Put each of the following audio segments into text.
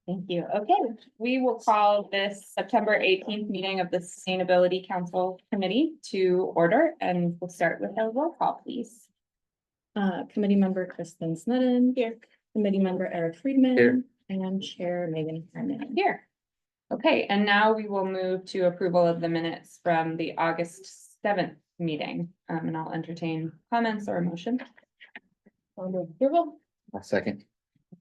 Thank you. Okay, we will call this September 18th meeting of the Sustainability Council Committee to order, and we'll start with a roll call, please. Committee member Kristen Snedden. Here. Committee member Eric Friedman. Here. And Chair Megan Harmon. Here. Okay, and now we will move to approval of the minutes from the August 7th meeting. And I'll entertain comments or a motion. Approval. A second.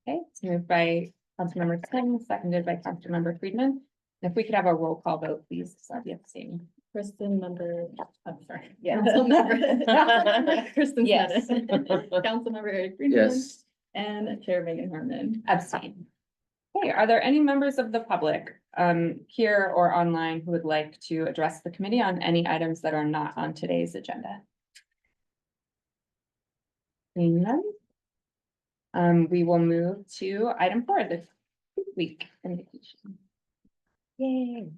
Okay, it's moved by Councilmember Snedden, seconded by Councilmember Friedman. If we could have a roll call vote, please, so I'd be abstaining. Kristen member, I'm sorry. Yeah. Councilmember Kristen Yes. Snedden. Councilmember Eric Friedman. Yes. And Chair Megan Harmon. Abstain. Okay, are there any members of the public here or online who would like to address the committee on any items that are not on today's agenda? Seeing none. We will move to item 4, the week invitation. Yay.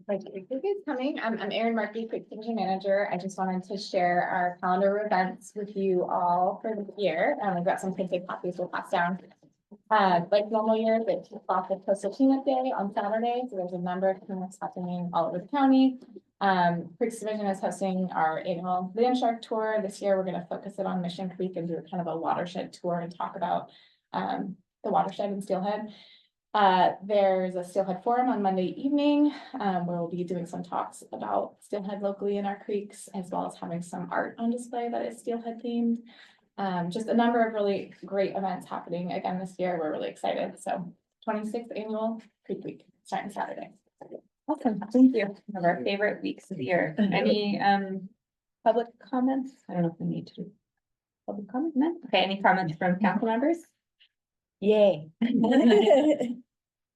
Thank you for coming. I'm Erin Markey, Quick Division Manager. I just wanted to share our calendar of events with you all for the year. We've got some printed copies we'll pass down. Like normal years, it kicks off with Coastal Cleanup Day on Saturday. So there's a number of cleanups happening all over the county. Creeks Division is hosting our annual Land Shark Tour. This year, we're going to focus it on Mission Creek and do kind of a watershed tour and talk about the watershed in Steelhead. There's a Steelhead Forum on Monday evening, where we'll be doing some talks about Steelhead locally in our creeks, as well as having some art on display that is Steelhead themed. Just a number of really great events happening again this year. We're really excited. So 26th annual Creek Week starting Saturday. Awesome, thank you. One of our favorite weeks of the year. Any public comments? I don't know if we need to do public comment. No? Okay, any comments from council members? Yay.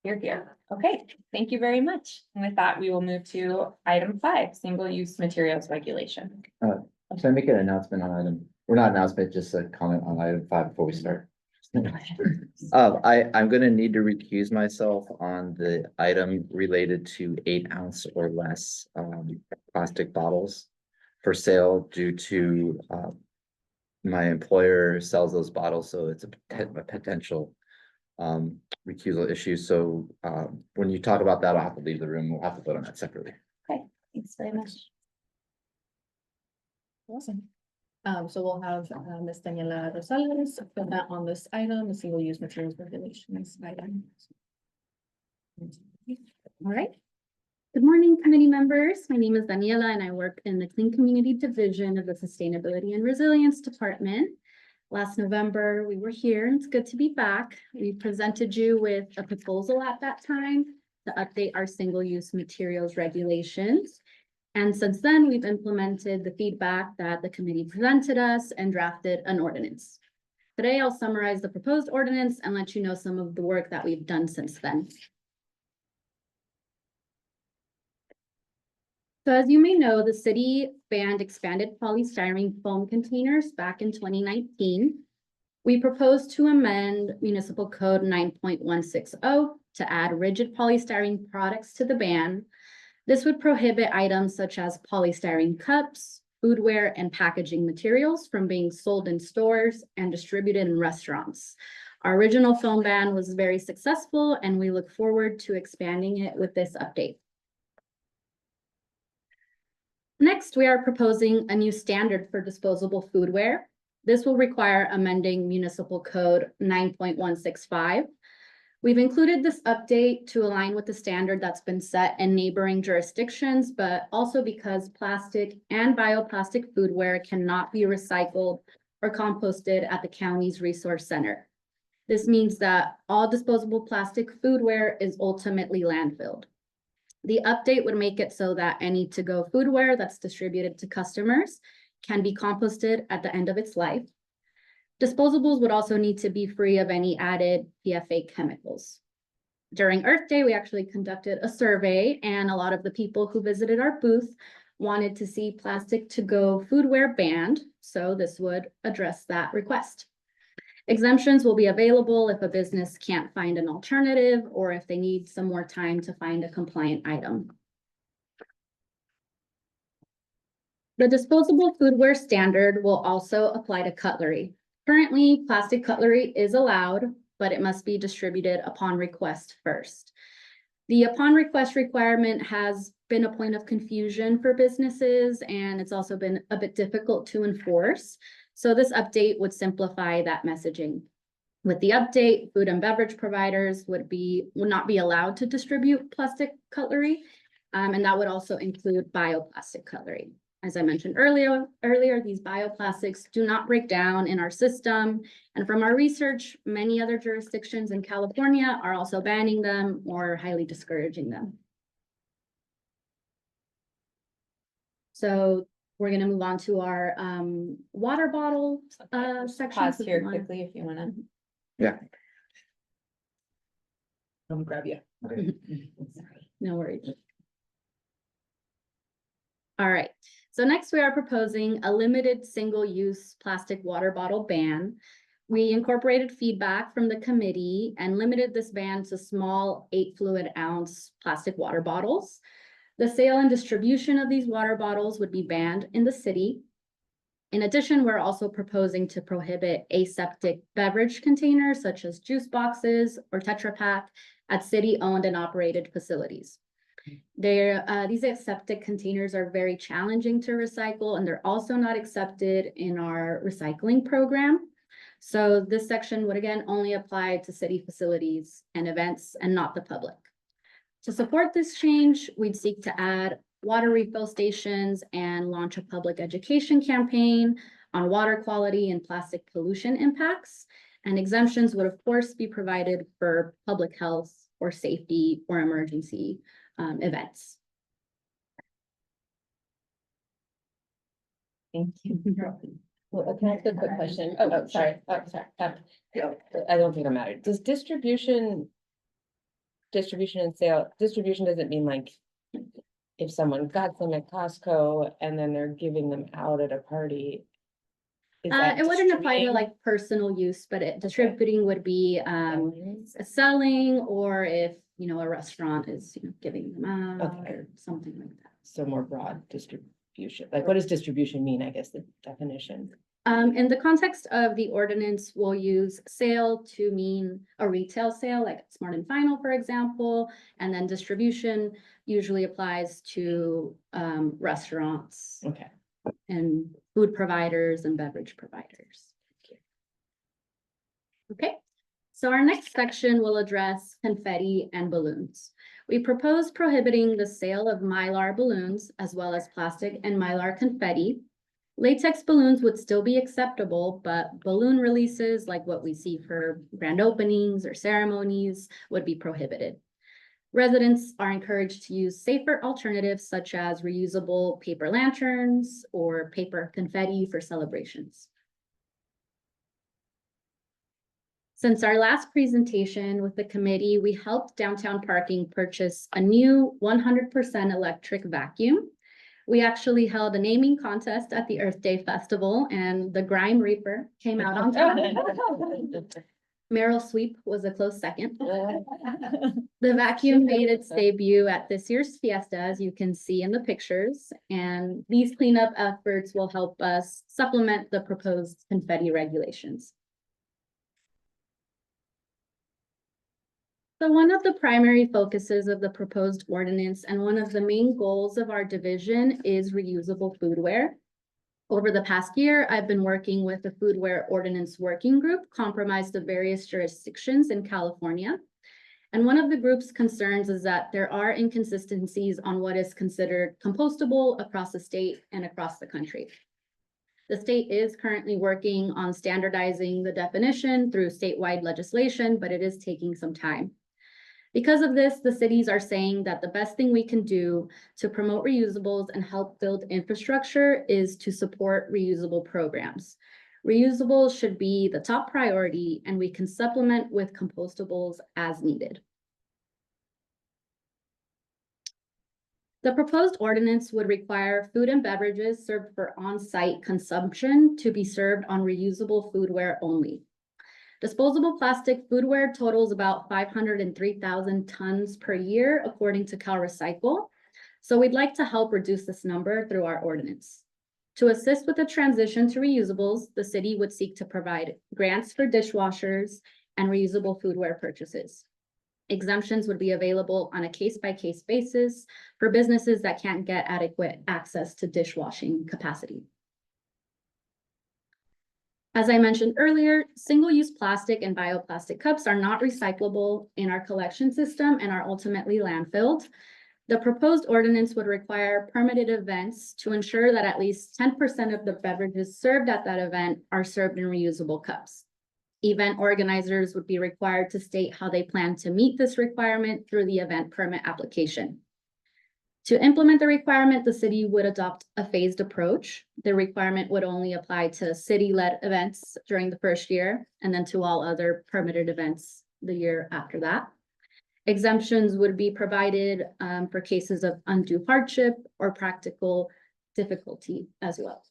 Here. Okay, thank you very much. And with that, we will move to item 5, single-use materials regulation. Can I make an announcement on item, or not announcement, just a comment on item 5 before we start? I'm gonna need to recuse myself on the item related to 8-ounce or less plastic bottles for sale due to my employer sells those bottles, so it's a potential recusal issue. So when you talk about that, I'll have to leave the room. We'll have to vote on that separately. Okay, thanks very much. Awesome. So we'll have Ms. Daniela Rosales put that on this item, the single-use materials regulations item. All right. Good morning, committee members. My name is Daniela and I work in the Clean Community Division of the Sustainability and Resilience Department. Last November, we were here and it's good to be back. We presented you with a proposal at that time to update our single-use materials regulations. And since then, we've implemented the feedback that the committee presented us and drafted an ordinance. Today, I'll summarize the proposed ordinance and let you know some of the work that we've done since then. So as you may know, the city banned expanded polystyrene foam containers back in 2019. We proposed to amend Municipal Code 9.160 to add rigid polystyrene products to the ban. This would prohibit items such as polystyrene cups, foodware, and packaging materials from being sold in stores and distributed in restaurants. Our original foam ban was very successful, and we look forward to expanding it with this update. Next, we are proposing a new standard for disposable foodware. This will require amending Municipal Code 9.165. We've included this update to align with the standard that's been set in neighboring jurisdictions, but also because plastic and bioplastic foodware cannot be recycled or composted at the county's resource center. This means that all disposable plastic foodware is ultimately landfilled. The update would make it so that any to-go foodware that's distributed to customers can be composted at the end of its life. Disposables would also need to be free of any added PFA chemicals. During Earth Day, we actually conducted a survey, and a lot of the people who visited our booth wanted to see plastic to-go foodware banned, so this would address that request. Exemptions will be available if a business can't find an alternative or if they need some more time to find a compliant item. The disposable foodware standard will also apply to cutlery. Currently, plastic cutlery is allowed, but it must be distributed upon request first. The upon request requirement has been a point of confusion for businesses, and it's also been a bit difficult to enforce. So this update would simplify that messaging. With the update, food and beverage providers would not be allowed to distribute plastic cutlery, and that would also include bioplastic cutlery. As I mentioned earlier, these bioplastics do not break down in our system. And from our research, many other jurisdictions in California are also banning them or highly discouraging them. So we're gonna move on to our water bottle section. Pause here quickly if you wanna. Yeah. Come grab you. No worries. All right, so next we are proposing a limited single-use plastic water bottle ban. We incorporated feedback from the committee and limited this ban to small 8 fluid ounce plastic water bottles. The sale and distribution of these water bottles would be banned in the city. In addition, we're also proposing to prohibit aseptic beverage containers such as juice boxes or Tetra Pak at city-owned and operated facilities. These aseptic containers are very challenging to recycle, and they're also not accepted in our recycling program. So this section would again only apply to city facilities and events and not the public. To support this change, we'd seek to add water refill stations and launch a public education campaign on water quality and plastic pollution impacts. And exemptions would of course be provided for public health or safety or emergency events. Thank you. Well, can I ask a quick question? Oh, sorry. I don't think I'm married. Does distribution and sale, distribution doesn't mean like if someone got them at Costco and then they're giving them out at a party? Is that It wouldn't apply to distributing? like personal use, but distributing would be selling, or if, you know, a restaurant is, you know, giving them out Okay. or something like that. So more broad distribution. Like, what does distribution mean? I guess the definition. In the context of the ordinance, we'll use sale to mean a retail sale, like Smart and Final, for example, and then distribution usually applies to restaurants Okay. and food providers and beverage providers. Okay, so our next section will address confetti and balloons. We propose prohibiting the sale of Mylar balloons as well as plastic and Mylar confetti. Latex balloons would still be acceptable, but balloon releases like what we see for grand openings or ceremonies would be prohibited. Residents are encouraged to use safer alternatives such as reusable paper lanterns or paper confetti for celebrations. Since our last presentation with the committee, we helped Downtown Parking purchase a new 100% electric vacuum. We actually held a naming contest at the Earth Day Festival, and the Grime Reaper came out on top. Meryl Sweep was a close second. The vacuum made its debut at this year's Fiesta, as you can see in the pictures, and these cleanup efforts will help us supplement the proposed confetti regulations. So one of the primary focuses of the proposed ordinance and one of the main goals of our division is reusable foodware. Over the past year, I've been working with the Foodware Ordinance Working Group, comprised of various jurisdictions in California. And one of the group's concerns is that there are inconsistencies on what is considered compostable across the state and across the country. The state is currently working on standardizing the definition through statewide legislation, but it is taking some time. Because of this, the cities are saying that the best thing we can do to promote reusables and help build infrastructure is to support reusable programs. Reusables should be the top priority, and we can supplement with compostables as needed. The proposed ordinance would require food and beverages served for on-site consumption to be served on reusable foodware only. Disposable plastic foodware totals about 503,000 tons per year, according to CalRecycle. So we'd like to help reduce this number through our ordinance. To assist with the transition to reusables, the city would seek to provide grants for dishwashers and reusable foodware purchases. Exemptions would be available on a case-by-case basis for businesses that can't get adequate access to dishwashing capacity. As I mentioned earlier, single-use plastic and bioplastic cups are not recyclable in our collection system and are ultimately landfilled. The proposed ordinance would require permitted events to ensure that at least 10% of the beverages served at that event are served in reusable cups. Event organizers would be required to state how they plan to meet this requirement through the event permit application. To implement the requirement, the city would adopt a phased approach. The requirement would only apply to city-led events during the first year, and then to all other permitted events the year after that. Exemptions would be provided for cases of undue hardship or practical difficulty as well.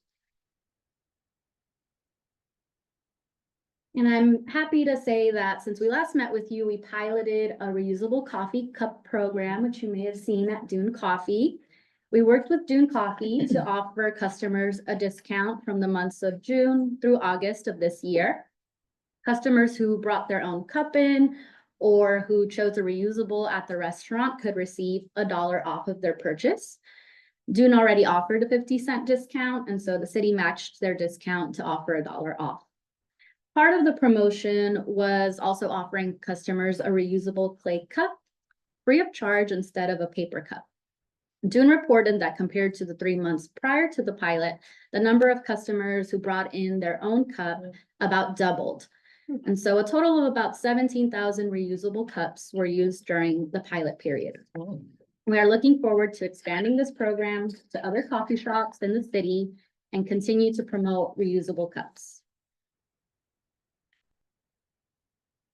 And I'm happy to say that since we last met with you, we piloted a reusable coffee cup program, which you may have seen at Dune Coffee. We worked with Dune Coffee to offer customers a discount from the months of June through August of this year. Customers who brought their own cup in or who chose a reusable at the restaurant could receive $1 off of their purchase. Dune already offered a 50-cent discount, and so the city matched their discount to offer $1 off. Part of the promotion was also offering customers a reusable clay cup free of charge instead of a paper cup. Dune reported that compared to the 3 months prior to the pilot, the number of customers who brought in their own cup about doubled. And so a total of about 17,000 reusable cups were used during the pilot period. We are looking forward to expanding this program to other coffee shops in the city and continue to promote reusable cups.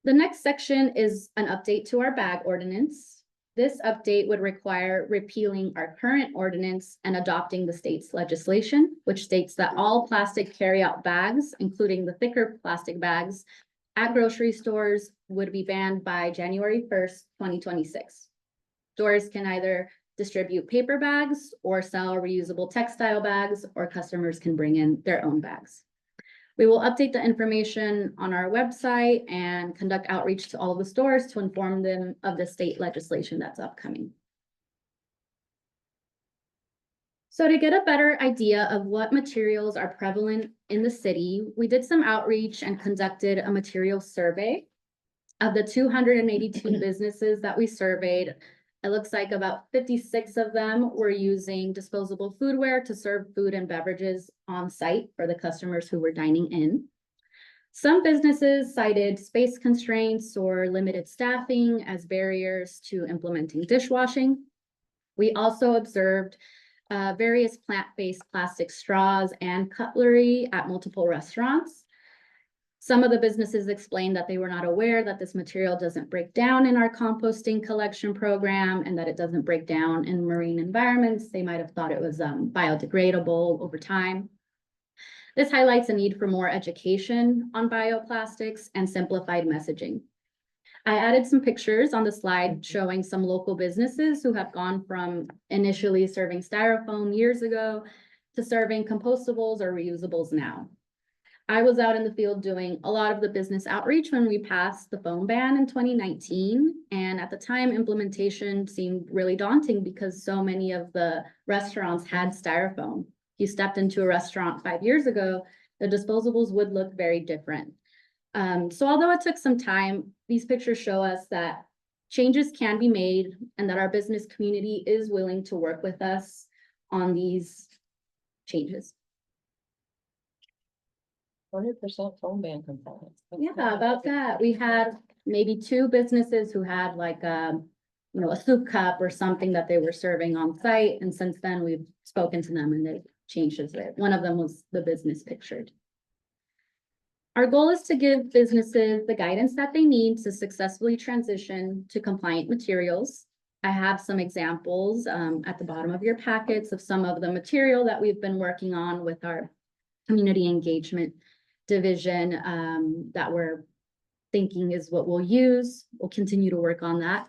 The next section is an update to our bag ordinance. This update would require repealing our current ordinance and adopting the state's legislation, which states that all plastic carryout bags, including the thicker plastic bags, at grocery stores would be banned by January 1st, 2026. Stores can either distribute paper bags or sell reusable textile bags, or customers can bring in their own bags. We will update the information on our website and conduct outreach to all of the stores to inform them of the state legislation that's upcoming. So to get a better idea of what materials are prevalent in the city, we did some outreach and conducted a material survey. Of the 282 businesses that we surveyed, it looks like about 56 of them were using disposable foodware to serve food and beverages on site for the customers who were dining in. Some businesses cited space constraints or limited staffing as barriers to implementing dishwashing. We also observed various plant-based plastic straws and cutlery at multiple restaurants. Some of the businesses explained that they were not aware that this material doesn't break down in our composting collection program and that it doesn't break down in marine environments. They might have thought it was biodegradable over time. This highlights a need for more education on bioplastics and simplified messaging. I added some pictures on the slide showing some local businesses who have gone from initially serving styrofoam years ago to serving compostables or reusables now. I was out in the field doing a lot of the business outreach when we passed the foam ban in 2019. And at the time, implementation seemed really daunting because so many of the restaurants had styrofoam. If you stepped into a restaurant 5 years ago, the disposables would look very different. So although it took some time, these pictures show us that changes can be made and that our business community is willing to work with us on these changes. 100% foam ban compliance. Yeah, about that. We had maybe 2 businesses who had like a soup cup or something that they were serving on site. And since then we've spoken to them and they've changed it. One of them was the business pictured. Our goal is to give businesses the guidance that they need to successfully transition to compliant materials. I have some examples at the bottom of your packets of some of the material that we've been working on with our community engagement division that we're thinking is what we'll use. We'll continue to work on that.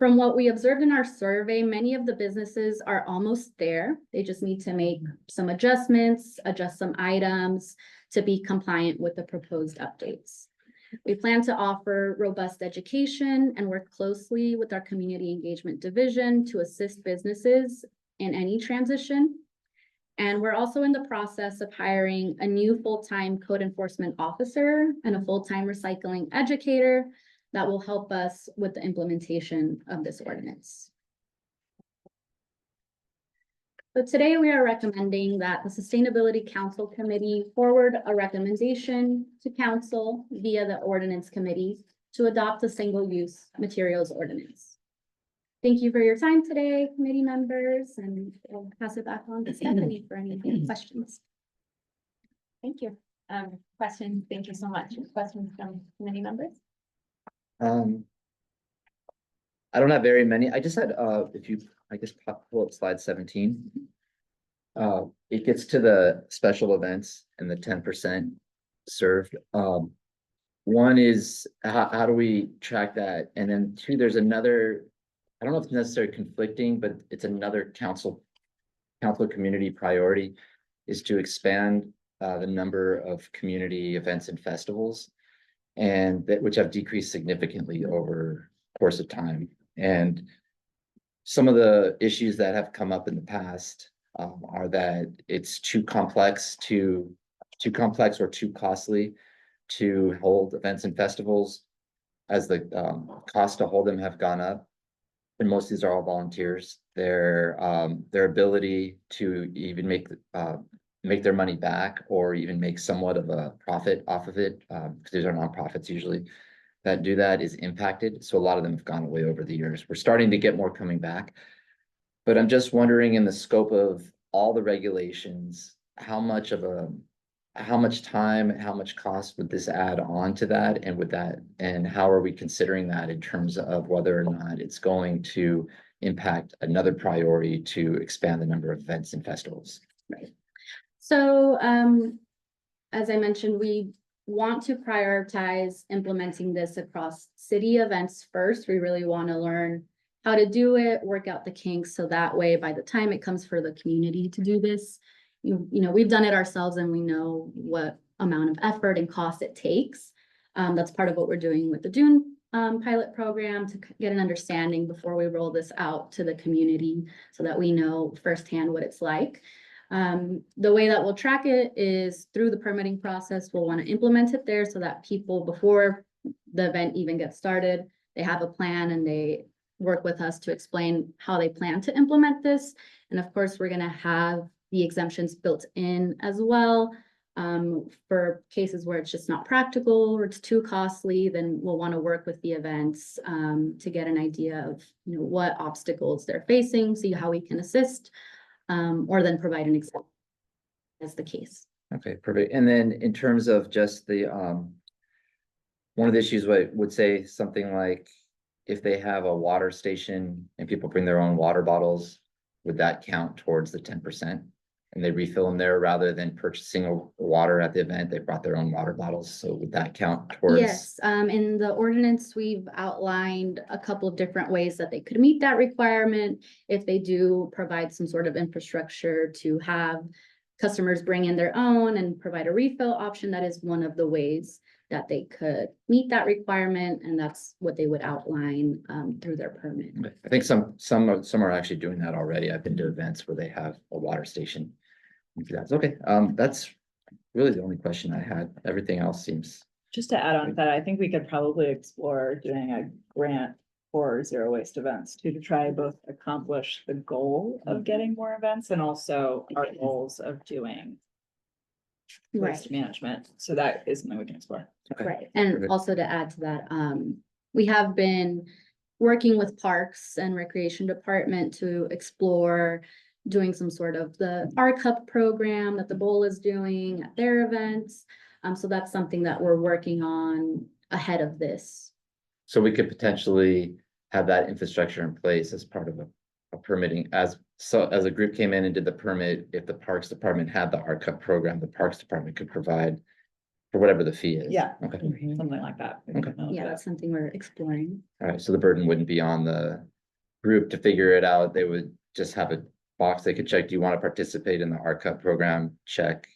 From what we observed in our survey, many of the businesses are almost there. They just need to make some adjustments, adjust some items to be compliant with the proposed updates. We plan to offer robust education and work closely with our community engagement division to assist businesses in any transition. And we're also in the process of hiring a new full-time code enforcement officer and a full-time recycling educator that will help us with the implementation of this ordinance. So today we are recommending that the Sustainability Council Committee forward a recommendation to council via the ordinance committee to adopt the single-use materials ordinance. Thank you for your time today, committee members, and I'll pass it back on to Stephanie for any questions. Thank you. Questions? Thank you so much. Questions from committee members? I don't have very many. I just had, if you, I guess, pull up slide 17. It gets to the special events and the 10% served. One is, how do we track that? And then two, there's another, I don't know if it's necessarily conflicting, but it's another council community priority is to expand the number of community events and festivals, and that which have decreased significantly over the course of time. And some of the issues that have come up in the past are that it's too complex or too costly to hold events and festivals, as the cost to hold them have gone up. And most of these are all volunteers. Their ability to even make their money back or even make somewhat of a profit off of it, because these are nonprofits usually that do that, is impacted. So a lot of them have gone away over the years. We're starting to get more coming back. But I'm just wondering, in the scope of all the regulations, how much time, how much cost would this add on to that? And how are we considering that in terms of whether or not it's going to impact another priority to expand the number of events and festivals? Right. So, as I mentioned, we want to prioritize implementing this across city events first. We really want to learn how to do it, work out the kinks, so that way, by the time it comes for the community to do this, you know, we've done it ourselves and we know what amount of effort and cost it takes. That's part of what we're doing with the June pilot program, to get an understanding before we roll this out to the community so that we know firsthand what it's like. The way that we'll track it is through the permitting process. We'll want to implement it there so that people, before the event even gets started, they have a plan and they work with us to explain how they plan to implement this. And of course, we're going to have the exemptions built in as well. For cases where it's just not practical or it's too costly, then we'll want to work with the events to get an idea of, you know, what obstacles they're facing, see how we can assist, or then provide an example as the case. Okay, perfect. And then in terms of just the, one of the issues I would say something like, if they have a water station and people bring their own water bottles, would that count towards the 10%? And they refill them there rather than purchasing water at the event, they brought their own water bottles. So would that count towards? Yes, in the ordinance, we've outlined a couple of different ways that they could meet that requirement. If they do provide some sort of infrastructure to have customers bring in their own and provide a refill option, that is one of the ways that they could meet that requirement, and that's what they would outline through their permit. I think some are actually doing that already. I've been to events where they have a water station. Okay, that's really the only question I had. Everything else seems. Just to add on to that, I think we could probably explore doing a grant for zero waste events to try both accomplish the goal of getting more events and also our goals of doing waste management. So that is something we can explore. Okay. Right, and also to add to that, we have been working with Parks and Recreation Department to explore doing some sort of the R Cup program that the Bowl is doing at their events. So that's something that we're working on ahead of this. So we could potentially have that infrastructure in place as part of a permitting, as a group came in and did the permit. If the Parks Department had the R Cup program, the Parks Department could provide for whatever the fee is. Yeah. Okay. Something like that. Okay. Yeah, that's something we're exploring. All right. So the burden wouldn't be on the group to figure it out, they would just have a box they could check. Do you want to participate in the RCUP program? Check.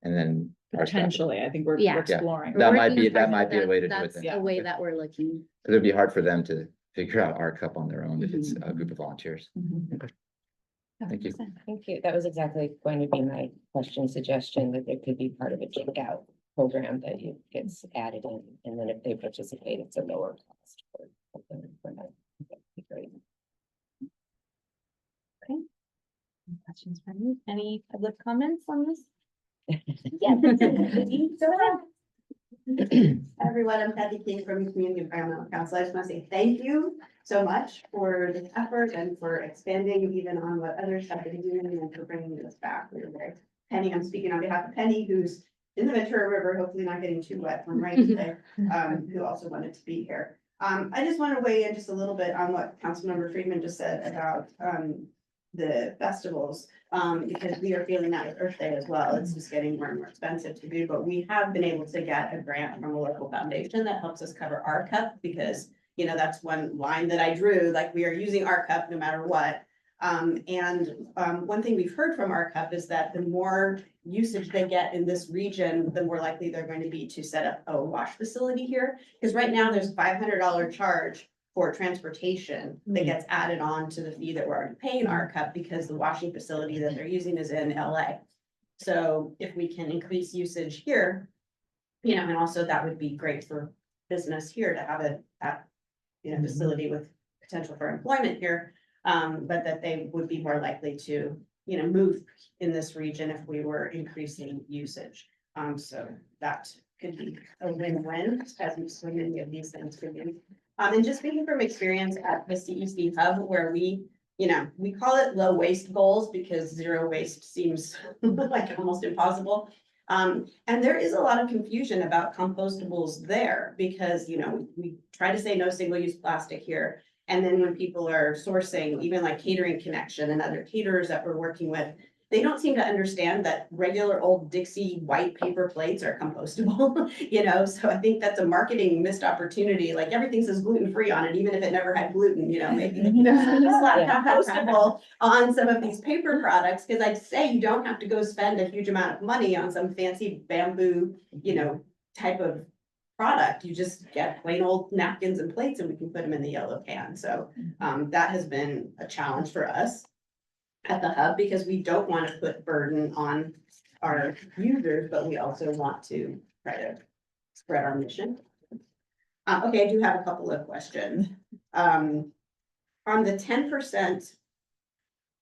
And then. our staff- Potentially, I think we're Yeah. exploring. That We're might working be- on that something might be a way to do it That's then. a way that we're looking. It'd be hard for them to figure out RCUP on their own if it's Mm-hmm. a group of volunteers. Thank you. Thank you. That was exactly going to be my question, suggestion, that there could be part of a check out program that you gets added in, and then if they participate, it's a lower cost for them. That'd be great. Questions from you? Any public comments on this? Yeah. Everyone, I'm Kathy King from Community Environmental Council. I just want to say thank you so much for the effort and for expanding even on what others have been doing and for bringing this back. We're very, Penny, I'm speaking on behalf of Penny, who's in the Ventura River, hopefully not getting too wet from rain today, who also wanted to be here. I just want to weigh in just a little bit on what Councilmember Friedman just said about the festivals, because we are feeling that with Earth Day as well. It's just getting more and more expensive to do, but we have been able to get a grant from a local foundation that helps us cover our cup because, you know, that's one line that I drew, like we are using our cup no matter what. One thing we've heard from our cup is that the more usage they get in this region, the more likely they're going to be to set up a wash facility here. Because right now there's a $500 charge for transportation that gets added on to the fee that we're already paying our cup because the washing facility that they're using is in LA. So if we can increase usage here, you know, and also that would be great for business here to have facility with potential for employment here. But that they would be more likely to, you know, move in this region if we were increasing usage. So that could be a win-win, as so many of these things could be. And just speaking from experience at the CEC hub, where we, you know, we call it low waste goals because zero waste seems like almost impossible. And there is a lot of confusion about compostables there because, you know, we try to say no single-use plastic here. And then when people are sourcing, even like Catering Connection and other caterers that we're working with, they don't seem to understand that regular old Dixie white paper plates are compostable, you know? So I think that's a marketing missed opportunity. Like everything says gluten-free on it, even if it never had gluten, you know, maybe slap compostable on some of these paper products. Cause I'd say you don't have to go spend a huge amount of money on some fancy bamboo, you know, type of product. You just get plain old napkins and plates and we can put them in the yellow can. So that has been a challenge for us at the hub because we don't want to put burden on our users, but we also want to try to spread our mission. Okay, I do have a couple of questions. On the 10%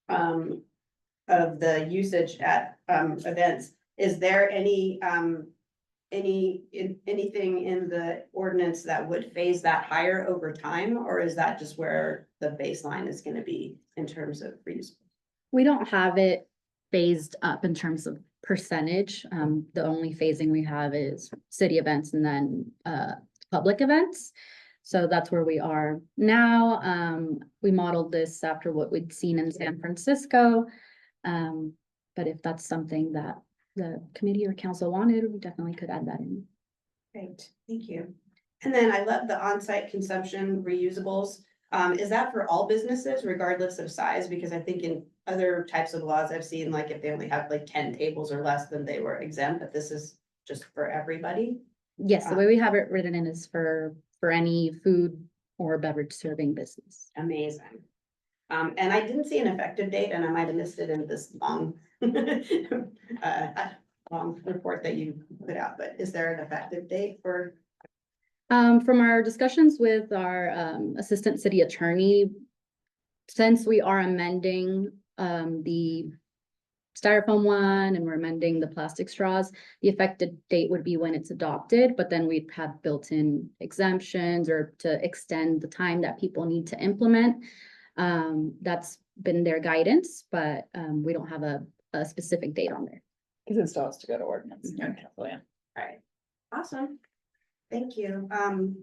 of the usage at events, is there anything in the ordinance that would phase that higher over time, or is that just where the baseline is going to be in terms of reuse? We don't have it phased up in terms of percentage. The only phasing we have is city events and then public events. So that's where we are now. We modeled this after what we'd seen in San Francisco. But if that's something that the committee or council wanted, we definitely could add that in. Great, thank you. And then I love the on-site consumption reusables. Is that for all businesses regardless of size? Because I think in other types of laws I've seen, like if they only have like 10 tables or less, then they were exempt, but this is just for everybody. Yes, the way we have it written in is for any food or beverage serving business. Amazing. And I didn't see an effective date and I might have missed it in this long, long report that you put out, but is there an effective date for? From our discussions with our assistant city attorney, since we are amending the styrofoam one and we're amending the plastic straws, the effective date would be when it's adopted, but then we'd have built-in exemptions or to extend the time that people need to implement. That's been their guidance, but we don't have a specific date on there. Because it still has to go to ordinance. Okay. Yeah. Right, awesome. Thank you. I'm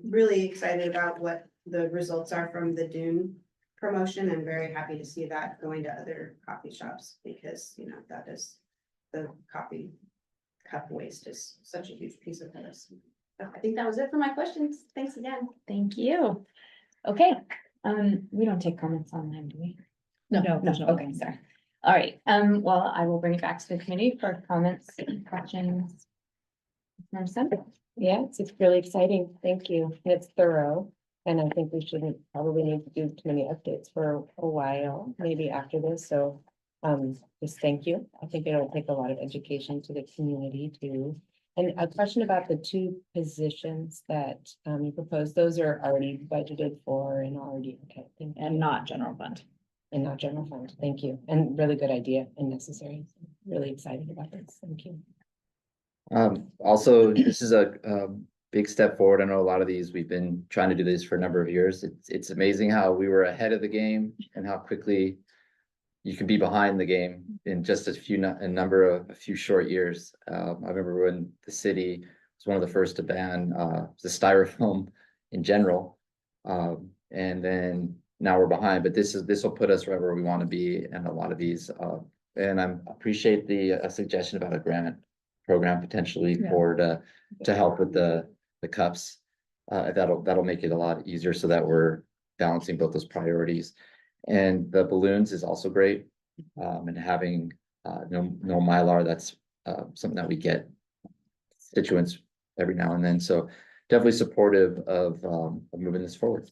really excited about what the results are from the Dune promotion. I'm very happy to see that going to other coffee shops because, you know, that is the coffee cup waste is such a huge piece of this. I think that was it for my questions. Thanks again. Thank you. Okay, We don't take comments online, do we? No, there's no Okay, sorry. All right, well, I will bring it back to the committee for comments, questions. Marissa? Yeah, it's really exciting. Thank you. And it's thorough. And I think we shouldn't probably need to do too many updates for a while, maybe after this. So just thank you. I think it'll take a lot of education to the community too. And a question about the two positions that you proposed, those are already budgeted for and already, okay, thank you. And not general fund. And not general fund. Thank you. And really good idea and necessary. Really excited about this. Thank you. Also, this is a big step forward. I know a lot of these, we've been trying to do this for a number of years. It's amazing how we were ahead of the game and how quickly you can be behind the game in just a few short years. I remember when the city was one of the first to ban the styrofoam in general. And then now we're behind, but this will put us wherever we want to be, and a lot of these and I appreciate the suggestion about a grant program potentially Yeah. for to help with the cups. That'll make it a lot easier so that we're balancing both those priorities. And the balloons is also great. And having no Mylar, that's something that we get constituents every now and then. So definitely supportive of moving this forward.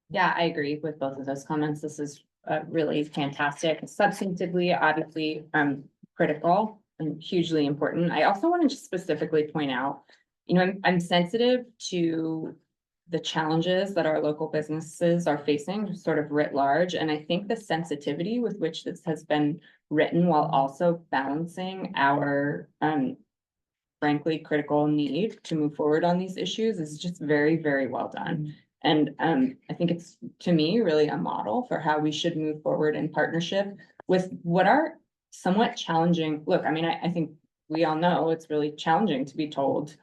Yeah, I agree with both of those comments. This is really fantastic. Substantively, obviously, critical and hugely important. I also want to just specifically point out, you know, I'm sensitive to the challenges that our local businesses are facing sort of writ large. And I think the sensitivity with which this has been written while also balancing our frankly critical need to move forward on these issues is just very, very well done. And I think it's, to me, really a model for how we should move forward in partnership with what are somewhat challenging. Look, I mean, I think we all know it's really challenging to be told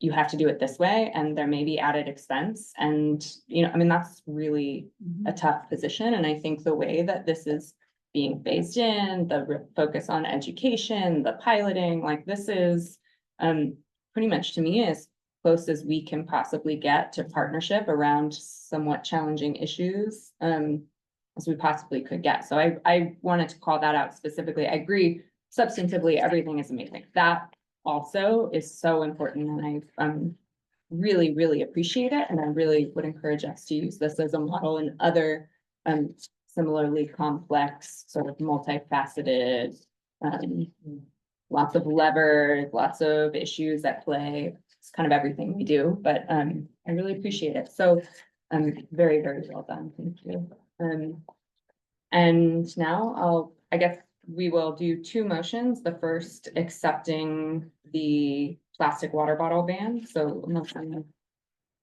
you have to do it this way, and there may be added expense. And, you know, I mean, that's really a tough position. And I think the way that this is being phased in, the focus on education, the piloting, like this is pretty much, to me, as close as we can possibly get to partnership around somewhat challenging issues as we possibly could get. So I wanted to call that out specifically. I agree, substantively, everything is amazing. That also is so important, and I really, really appreciate it. And I really would encourage us to use this as a model in other similarly complex, sort of multifaceted, lots of levers, lots of issues at play. It's kind of everything we do, but I really appreciate it. So very, very well done. Thank you. And now I guess we will do two motions. The first, accepting the plastic water bottle ban. So motion.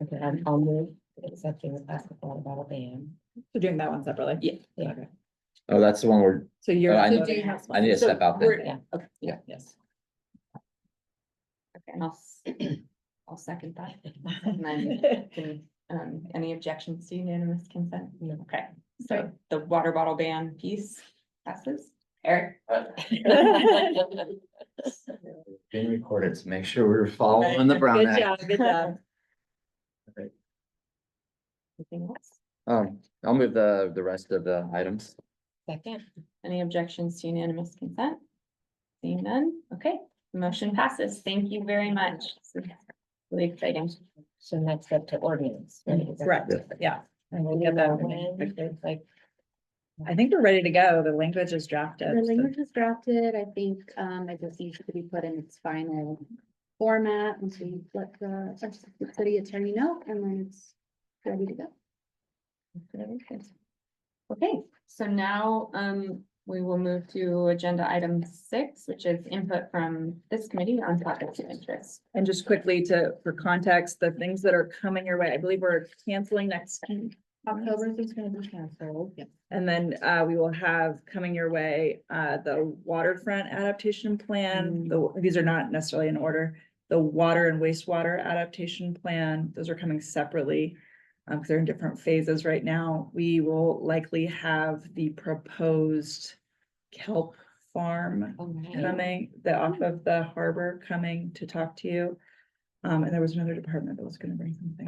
Okay, I'll move accepting the plastic water bottle ban. So doing that one separately. Yeah. Yeah. Okay. Oh, that's the one where So you're. I so need- do you have- I need to step out we're- there. Yeah. Okay, Yeah. Yes. okay, and I'll second that. And then any objections to unanimous consent? No. Okay, so the water bottle ban piece passes. Eric? Being recorded to make sure we're following the Brown Good Act. job, good job. Anything else? I'll move the rest of the items. Second. Any objections to unanimous consent? Seeing none, okay, the motion passes. Thank you very much. This is really exciting. So next up to ordinance. right? Correct, yeah. And we'll Get get that that one. when, like, I think we're ready to go. The language is drafted. The so- language is drafted. I think it just needs to be put in its final format, and so you let the city attorney know, and then it's ready to go. Okay, so now we will move to agenda item 6, which is input from this committee on topics of interest. And just quickly for context, the things that are coming your way, I believe we're canceling next. October is gonna be canceled. And then we will have coming your way, the waterfront adaptation plan. These are not necessarily in order. The water and wastewater adaptation plan, those are coming separately. Because they're in different phases right now. We will likely have the proposed kelp farm coming, off of the harbor coming to talk to you. And there was another department that was gonna bring something.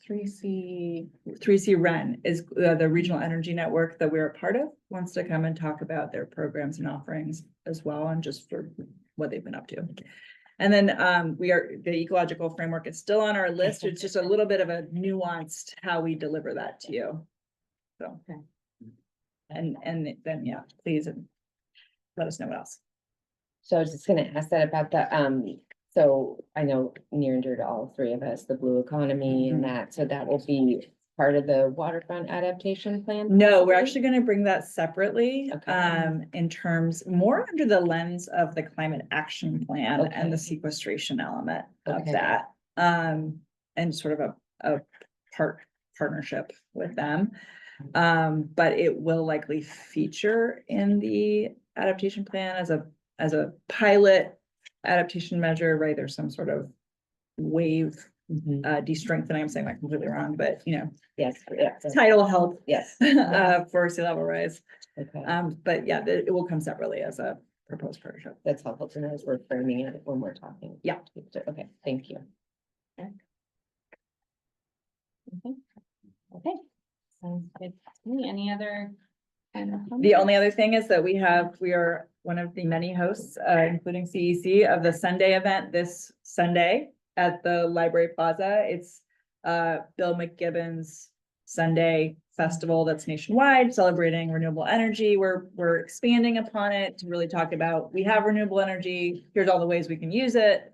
3C, 3C Ren is the regional energy network that we're a part of, wants to come and talk about their programs and offerings as well, and just for what they've been up to. And then the ecological framework is still on our list. It's just a little bit of a nuanced how we deliver that to you. So. Okay. And then, yeah, please let us know what else. So I was just gonna ask that about the, so I know near and dear to all three of us, the blue economy and that, so that will be part of the waterfront adaptation plan? No, we're possibly? actually gonna bring that separately, Okay. in terms, more under the lens of the climate action plan and the Okay. sequestration element of Okay. that. And sort of a partnership with them. But it will likely feature in the adaptation plan as a pilot adaptation measure, right? There's some sort of wave Mhm. de-strengthening. I'm saying that completely wrong, but Yes, yeah, tidal help yes, for sea level rise. okay, But yeah, it will come separately as a proposed partnership. that's helpful to know as we're framing it when we're talking. Yeah. Okay, thank you. Okay. Sounds good to me. Any other? The only other thing is that we are one of the many hosts, including CEC, of the Sunday event this Sunday at the Library Plaza. It's Bill McGibbon's Sunday Festival that's nationwide, celebrating renewable energy. We're expanding upon it to really talk about, we have renewable energy, here's all the ways we can use it.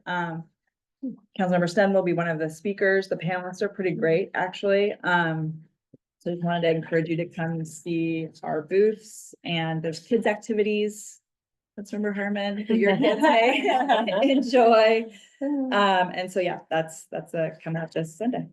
Councilmember Sten will be one of the speakers. The panelists are pretty great, actually. So I just wanted to encourage you to come and see our booths, and there's kids' activities. Councilmember Harmon, that your kids may enjoy. And so, yeah, that's coming up this Sunday.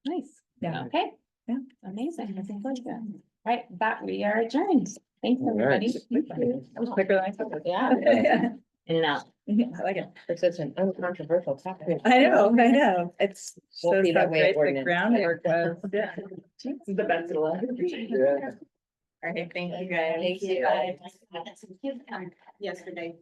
Nice. Yeah. Okay. Yeah. Amazing. Looking forward to it. Right, that we are adjourned. Thanks, All right. everybody. That was quicker than I thought. Yeah. In and out. I like it. For such an uncontroversial topic. I know. It's Won't so be that way at great, the ordinance. groundwork was, yeah. This is the best of luck. All right, thank you guys. Thank you. I had some kids come yesterday